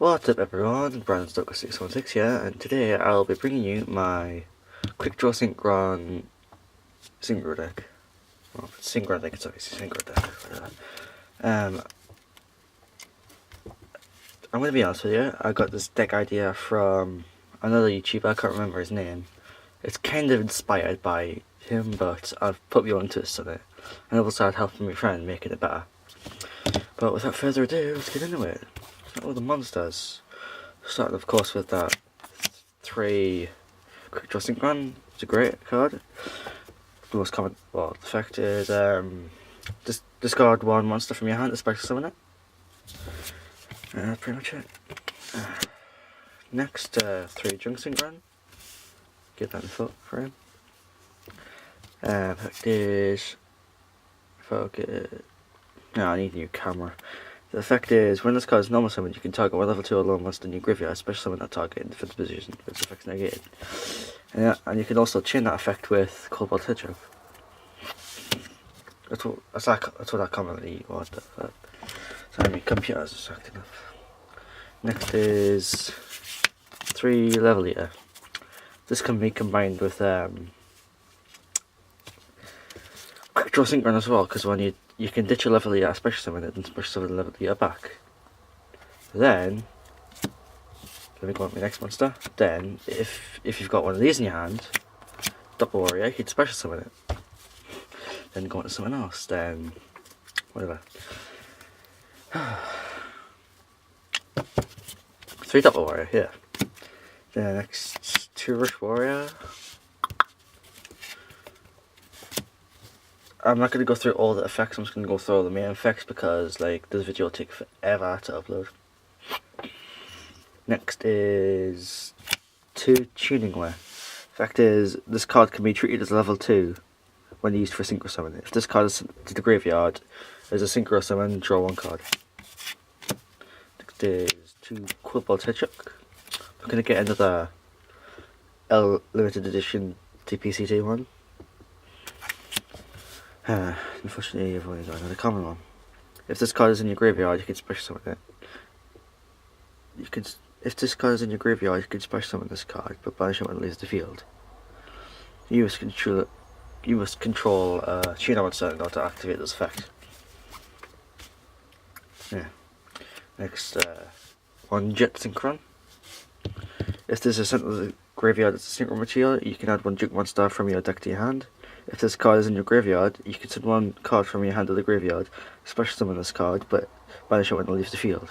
What's up everyone, Brandon616 here, and today I'll be bringing you my Quickdraw Synchro deck. Well, Synchron deck, it's obviously Synchro deck. I'm going to be honest with you, I got this deck idea from another YouTuber, I can't remember his name. It's kind of inspired by him, but I've put my own twist on it, and I've also started helping my friend making it better. But without further ado, let's get into it. Start with the monsters. Starting of course with that 3 Quickdraw Synchron. It's a great card. The most common, well, the fact is discard 1 monster from your hand to special summon it. That's pretty much it. Next, 3 Junk Synchron. Get that in the foot frame. Fact is focus. No, I need a new camera. The effect is, when this card is normal summon, you can target one level 2 or lower monster in your graveyard, special summon that target in defense position, if its effect is negated. And you can also chain that effect with Cobalt Hedgehog. That's what I commonly want. Sorry, my computer's just acting up. Next is 3 Level Eater. This can be combined with Quickdraw Synchron as well, because when you can ditch a Level Eater, special summon it, and special summon the Level Eater back. Then, let me go on my next monster. Then, if you've got one of these in your hand, Double Warrior, you can special summon it. Then go on to something else. Then, whatever. 3 Double Warrior, yeah. Then next 2 Rush Warrior. I'm not going to go through all the effects, I'm just going to go through all the main effects because like this video will take forever to upload. Next is 2 Tuning Wear. Fact is, this card can be treated as level 2 when used for Synchro Summon. If this card is sent to the graveyard, there's a Synchro Summon, draw 1 card. Next is 2 Cobalt Hedgehog. I'm going to get another L limited edition TPCT one. Unfortunately, I've only got another common one. If this card is in your graveyard, you can special summon it. If this card is in your graveyard, you can special summon this card, but banish it when it leaves the field. You must control Tuna monster in order to activate this effect. Yeah. Next, 1 Jet Synchron. If this is sent to the graveyard as a Synchron material, you can add 1 Junk monster from your deck to your hand. If this card is in your graveyard, you can send 1 card from your hand to the graveyard, special summon this card, but banish it when it leaves the field.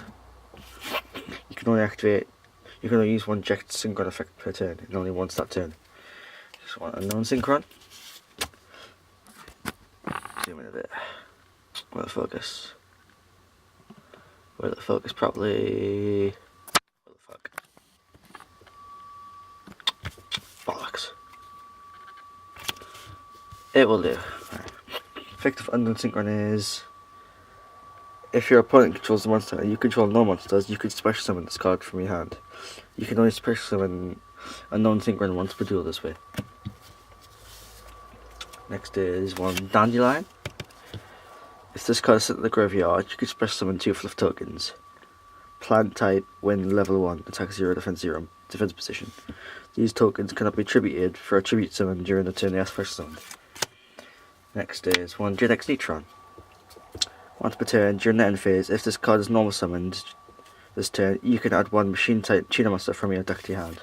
You can only use 1 Jet Synchron effect per turn, and only once that turn. Just want unknown Synchron. Zoom in a bit. Where the focus? Where the focus properly? What the fuck? Bollocks. It will do. Right. Effect of unknown Synchron is, if your opponent controls the monster and you control no monsters, you can special summon this card from your hand. You can only special summon unknown Synchron once per duel this way. Next is 1 Dandelion. If this card is sent to the graveyard, you can special summon 2 fluff tokens. Plant type, when level 1, attack 0, defense 0, defense position. These tokens cannot be attributed for a tribute summon during the turn they are special summoned. Next is 1 JetX Neutron. Once per turn, during the end phase, if this card is normal summoned this turn, you can add 1 machine type Tuna monster from your deck to your hand.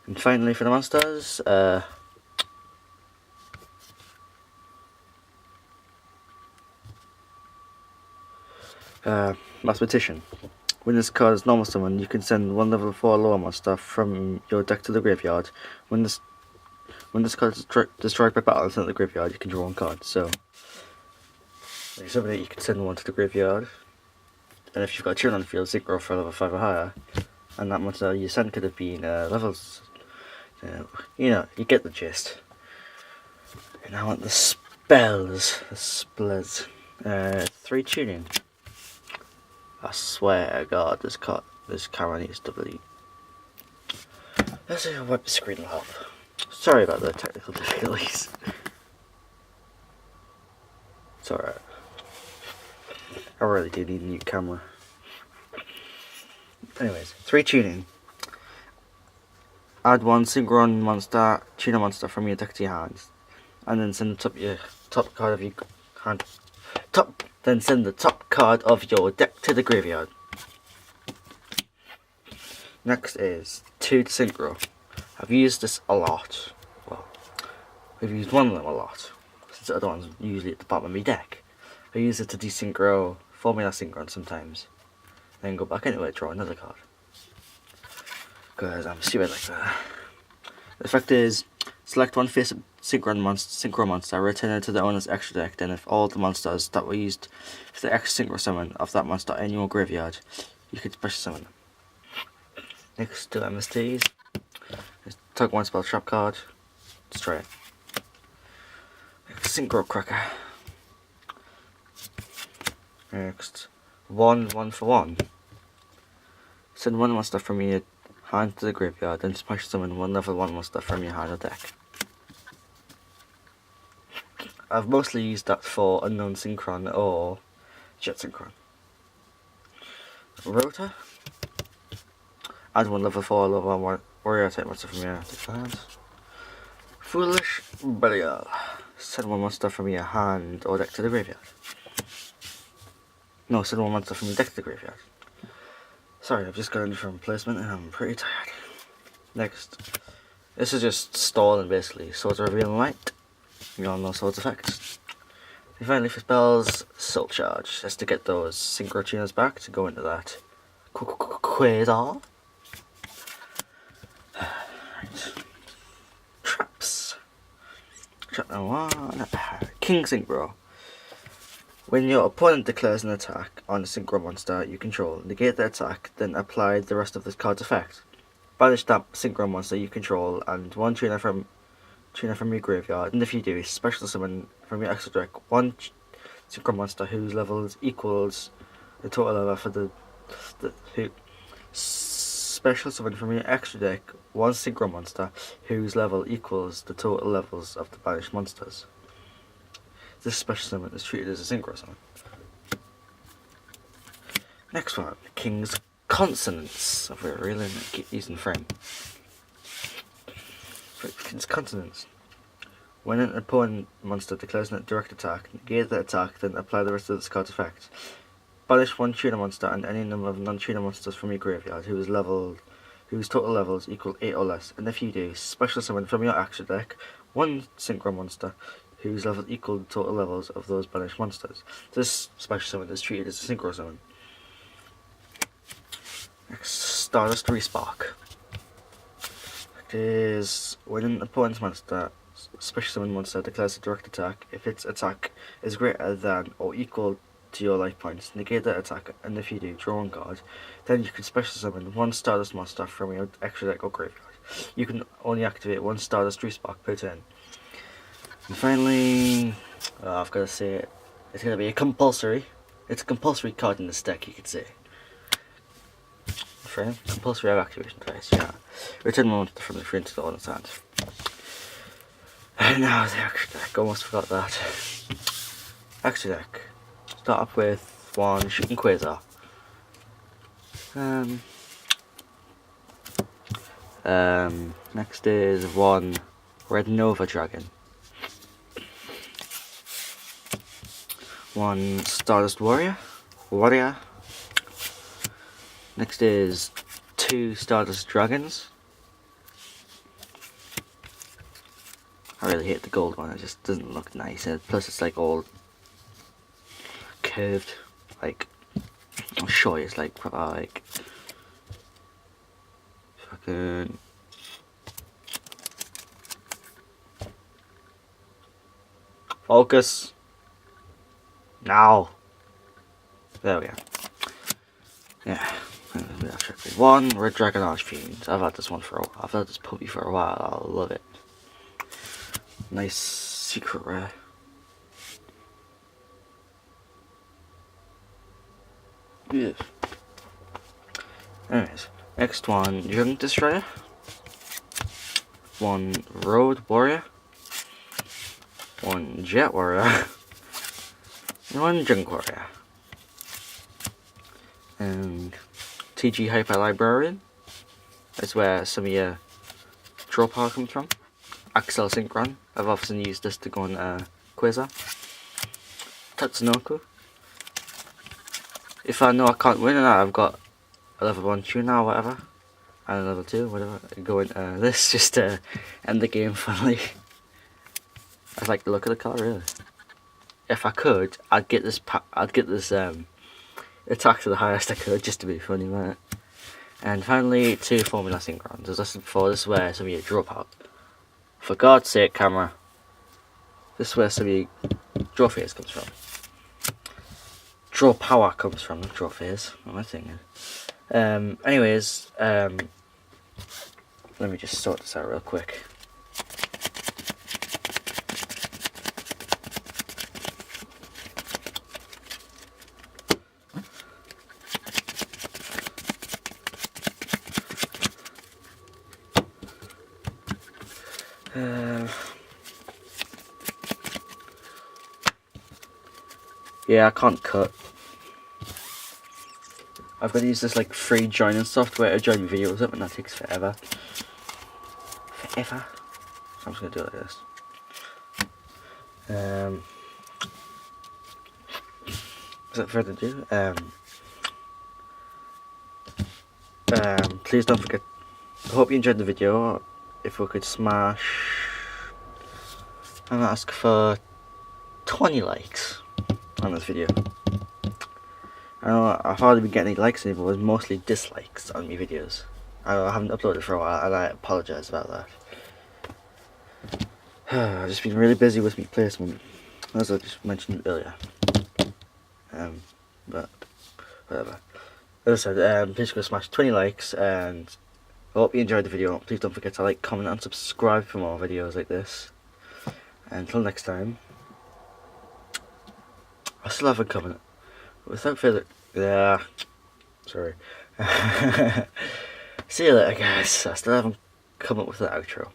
And finally for the monsters, Mathematician. When this card is normal summon, you can send 1 level 4 lower monster from your deck to the graveyard. When this card is destroyed by battle and sent to the graveyard, you can draw 1 card. So, when you summon it, you can send 1 to the graveyard. And if you've got a turn on the field, Synchro for level 5 or higher, and that monster you sent could have been levels. You get the gist. And I want the spells, the splits. 3 Tuning. I swear to God, this camera needs to be. Let's see if I wipe the screen will help. Sorry about the technical difficulties. It's alright. I really do need a new camera. Anyways, 3 tuning. Add 1 Synchron monster, tuner monster from your deck to your hand, and then send the top card of your hand. Then send the top card of your deck to the graveyard. Next is 2 Synchro. I've used this a lot. Well, I've used one of them a lot, since the other one's usually at the bottom of my deck. I use it to desynchro, formula Synchron sometimes, then go back into it, draw another card. Because I'm stupid like that. The effect is, select 1 face Synchro monster, return it to the owner's extra deck, then if all the monsters that were used for the extra Synchro summon of that monster in your graveyard, you can special summon them. Next to MSTs, tug 1 spell trap card, destroy it. Synchro Cracker. Next, 1 for 1. Send 1 monster from your hand to the graveyard, then special summon 1 level 1 monster from your hand or deck. I've mostly used that for Unknown Synchron or Jet Synchron. Rota. Add 1 level 4 level 1 warrior type monster from your hand. Foolish Burial. Send 1 monster from your hand or deck to the graveyard. No, send 1 monster from your deck to the graveyard. Sorry, I've just got a different replacement and I'm pretty tired. Next. This is just stalling basically. Swords of Reveal and Light. You all know Swords effects. And finally for spells, Soul Charge. Just to get those Synchro tuners back to go into that Quickdraw. Right. Traps. Trap number 1. King Synchro. When your opponent declares an attack on a Synchro monster you control, negate the attack, then apply the rest of this card's effect. Banish that Synchro monster you control and 1 tuner from your graveyard, and if you do, special summon from your extra deck 1 Synchro monster whose levels equals the total level for the special summon from your extra deck 1 Synchro monster whose level equals the total levels of the banished monsters. This special summon is treated as a Synchro summon. Next one, King's Consonance. If we're really keep using frame. King's Consonance. When an opponent monster declares a direct attack, negate the attack, then apply the rest of this card's effects. Banish 1 tuner monster and any number of non-tuner monsters from your graveyard whose total levels equal 8 or less, and if you do, special summon from your extra deck 1 Synchro monster whose levels equal the total levels of those banished monsters. This special summon is treated as a Synchro summon. Next, Stardust Respark. It is when an opponent's monster, special summon monster, declares a direct attack, if its attack is greater than or equal to your life points, negate that attack, and if you do, draw 1 card. Then you can special summon 1 Stardust monster from your extra deck or graveyard. You can only activate 1 Stardust Respark per turn. And finally, I've got to say it, it's going to be a compulsory. It's a compulsory card in this deck, you could say. Frame, compulsory activation twice, yeah. Return 1 monster from the free into the owner's hand. And now the extra deck, almost forgot that. Extra deck. Start up with 1 Shooting Quasar. Next is 1 Red Nova Dragon. 1 Stardust Warrior. Next is 2 Stardust Dragons. I really hate the gold one, it just doesn't look nice. And plus it's like all curved, like, I'll show you, it's like proper like fucking focus. Now. There we go. Yeah. 1 Red Dragon Archfiend. I've had this one for a while. I've had this puppy for a while. I love it. Nice secret rare. Yeah. Anyways, next one, Junk Destroyer. 1 Road Warrior. 1 Jet Warrior. And 1 Junk Warrior. And TG Hyper Librarian. That's where some of your draw power comes from. Axel Synchron. I've often used this to go on Quizzer. Tatsunoko. If I know I can't win, and I've got a level 1 tuner or whatever, and a level 2, whatever, I go into this just to end the game finally. I like the look of the card, really. If I could, I'd get this attack to the highest I could, just to be funny, right? And finally, 2 Formula Synchrons. As I said before, this is where some of you drop out. For God's sake, camera. This is where some of your draw phase comes from. Draw power comes from, not draw phase. What am I thinking? Anyways, let me just sort this out real quick. Yeah, I can't cut. I've got to use this like free joining software to join videos up, and that takes forever. Forever. So I'm just gonna do it like this. Without further ado, please don't forget. I hope you enjoyed the video. If we could smash and ask for 20 likes on this video. I know I've hardly been getting any likes anymore, it was mostly dislikes on my videos. I haven't uploaded for a while, and I apologise about that. I've just been really busy with my placement, as I just mentioned earlier. But whatever. As I said, please go smash 20 likes, and I hope you enjoyed the video. Please don't forget to like, comment and subscribe for more videos like this. And until next time, I still haven't come. Without further, sorry. See you later, guys. I still haven't come up with an outro.